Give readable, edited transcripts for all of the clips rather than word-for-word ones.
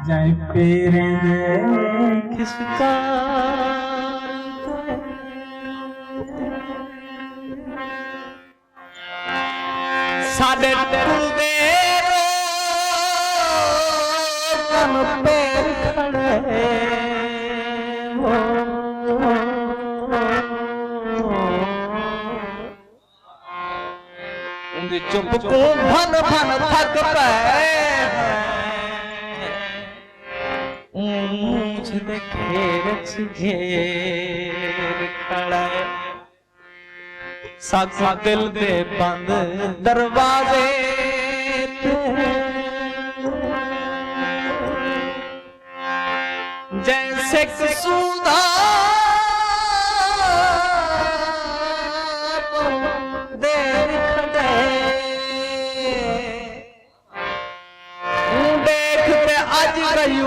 जाए पेरे खिसका साडे टूटे कम पैर खड़े चुप को भन भन थक पे ऊंच घेर खड़ा सच दिल दे बंद दरवाजे जैसे कसूदा देर खड़े देखते आज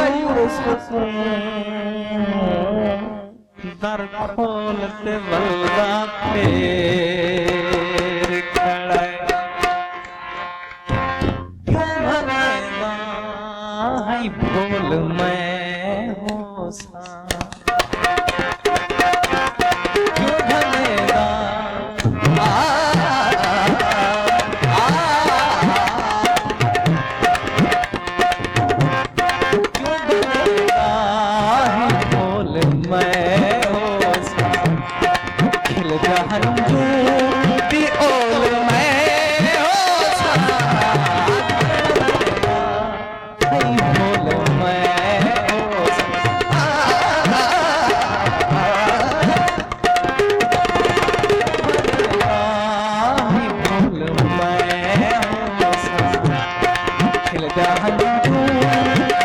गयूर दर खोलते बलदा फेर खड़ा क्यों भरेगा है भूल मैं होसा क्यों भरेगा क्यों भरेगा है भूल मैं दी ओल मैं होसा बोल मैं होसा बोल मैं होसा खिल जहन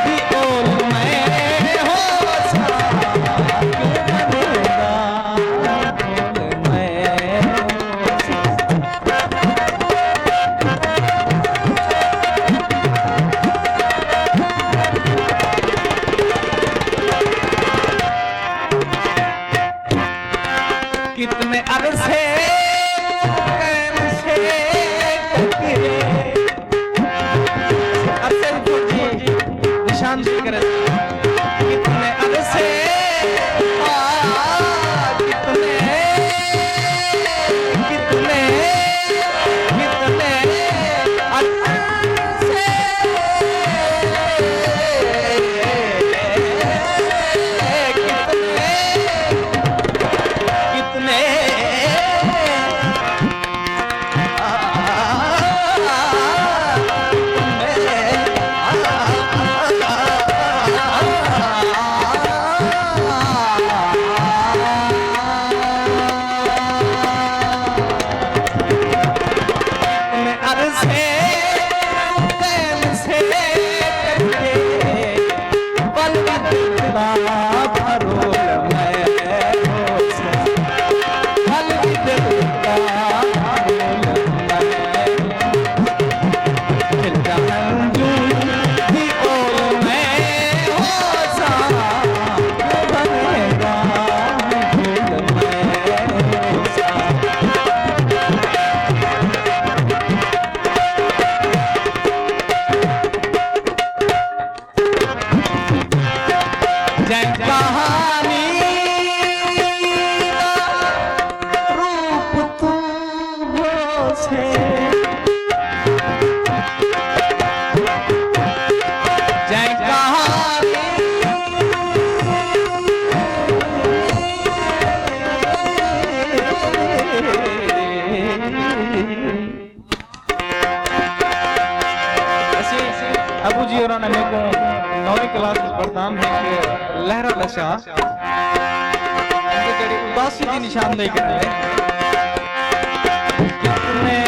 दी ओल मैं होसा कितने अरसे निशान कर कितने अरसे कितने कितने कितने अरसे कितने अबू जी और मेरे को 9वीं क्लास में प्रदान है कि लहरा लशा उनके जड़ी उदासी की निशानदेही करते हैं कितने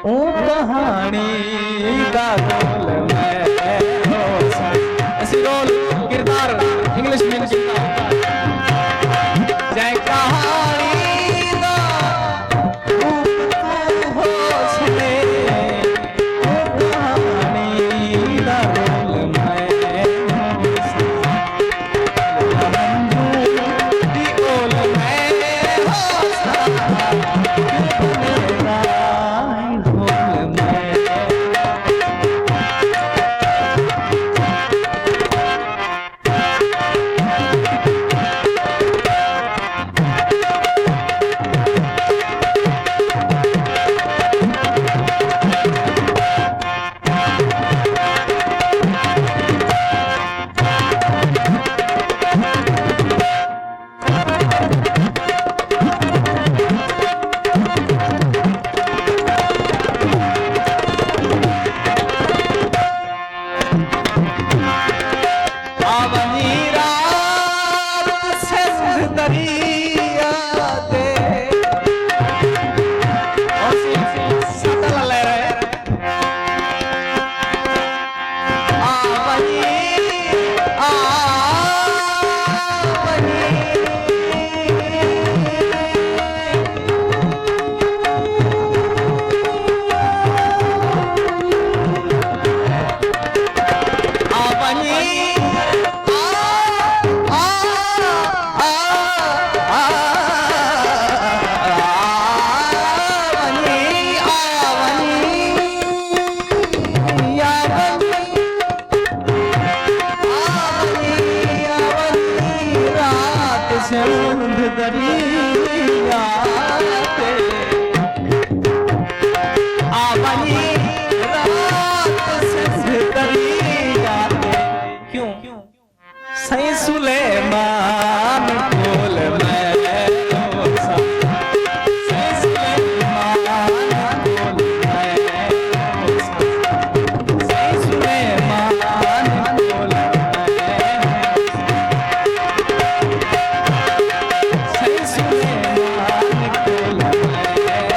ओ कहानी का रोल मैं ऐसी रोल किरदार इंग्लिश में जय कहानी दा हो छे ओ कहानी दा रोल मैं दी ओल मैं सही सुलेमान बोल मैं सही सुलेमान बोल मैं सही सुलेमान बोल मैं सही सुलेमान बोल मैं दोबारा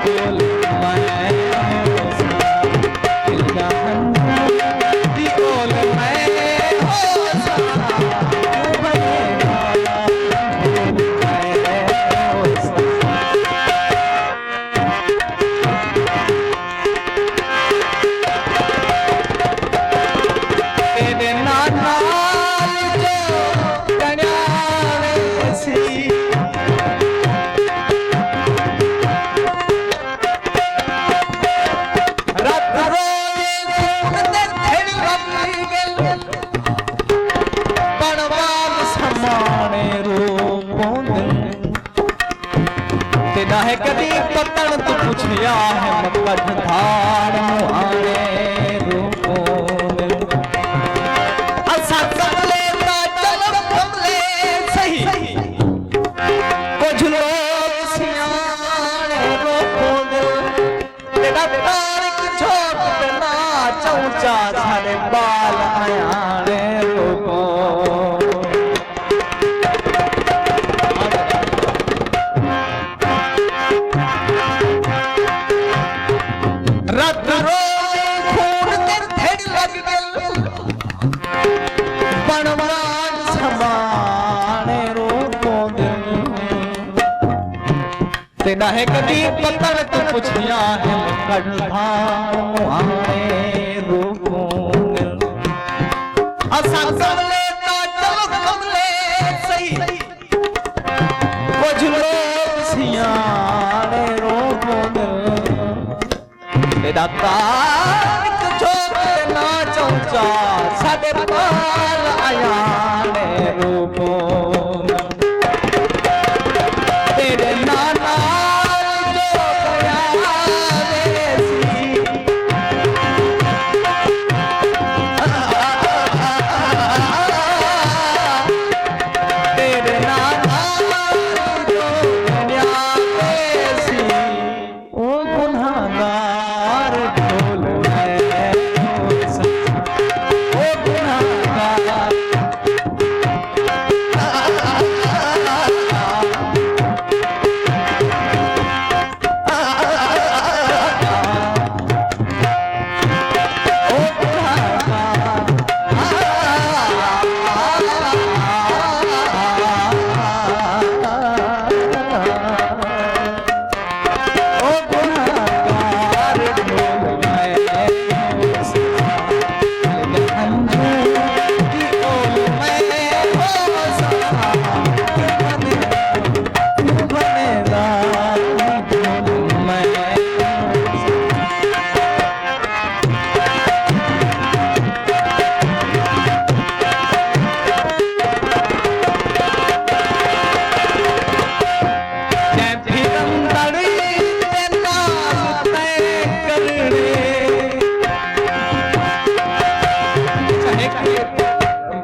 बोलना चाहिए है कदी पतन तू पूछया है मकद धार मुहाने रूपो असा कमले ता जन्म कमले सही कुछ लोग सियाने रूपो तेरा तारिक छोट पे ना चौचा छाने बाल आयाने रूपो तेरा है कदी पत्थर तू पुछिया है कढ़ा मुहाने रूपों असा कमले ना चलो कमले सही कुछ लोग सियाने रूपों तेरा ताक छोटे ना चौचा सादे पाल आया ने रूपों तेरे नाना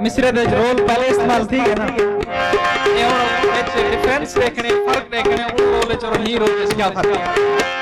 मिश्रे दे रोल पहले इस्तेमाल ठीक है ना ये और डिफरेंस देखने फर्क देखने उन रोल और हीरो में क्या फर्क है